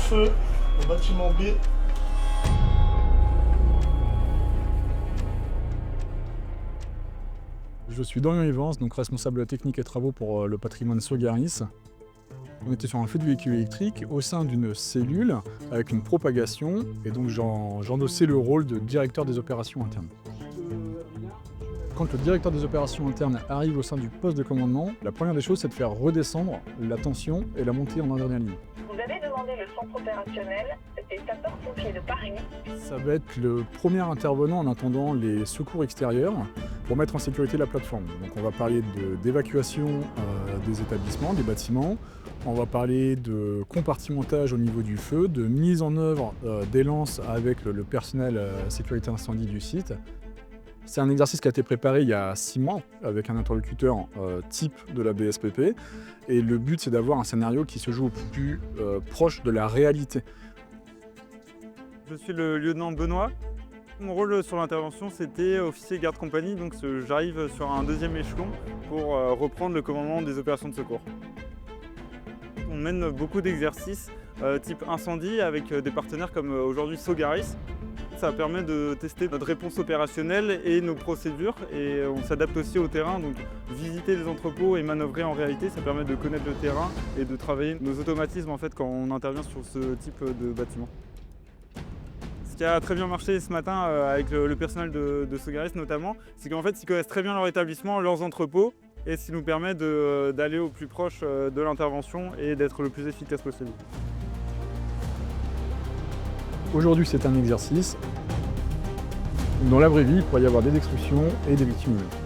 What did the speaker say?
feu au bâtiment B. Je suis Dorian Evans, donc responsable technique et travaux pour le patrimoine Sogaris. On était sur un feu de véhicule électrique au sein d'une cellule avec une propagation et donc j'endossais le rôle de directeur des opérations internes. Quand le directeur des opérations internes arrive au sein du poste de commandement, la première des choses c'est de faire redescendre la tension et la montée en adrénaline. Vous avez demandé le centre opérationnel des sapeurs-pompiers de Paris. Ça va être le premier intervenant en attendant les secours extérieurs pour mettre en sécurité la plateforme. Donc on va parler d'évacuation des établissements, des bâtiments, on va parler de compartimentage au niveau du feu, de mise en œuvre des lances avec le personnel sécurité incendie du site. C'est un exercice qui a été préparé il y a 6 mois avec un interlocuteur type de la BSPP et le but c'est d'avoir un scénario qui se joue au plus proche de la réalité. Je suis le lieutenant Benoît. Mon rôle sur l'intervention c'était officier garde-compagnie, donc j'arrive sur un deuxième échelon pour reprendre le commandement des opérations de secours. On mène beaucoup d'exercices type incendie avec des partenaires comme aujourd'hui Sogaris. Ça permet de tester notre réponse opérationnelle et nos procédures et on s'adapte aussi au terrain, donc visiter les entrepôts et manœuvrer en réalité, ça permet de connaître le terrain et de travailler nos automatismes en fait quand on intervient sur ce type de bâtiment. Ce qui a très bien marché ce matin avec le personnel de Sogaris notamment, c'est qu'en fait ils connaissent très bien leur établissement, leurs entrepôts et ce qui nous permet d'aller au plus proche de l'intervention et d'être le plus efficace possible. Aujourd'hui, c'est un exercice. Dans la vraie vie, il pourrait y avoir des destructions et des victimes humaines.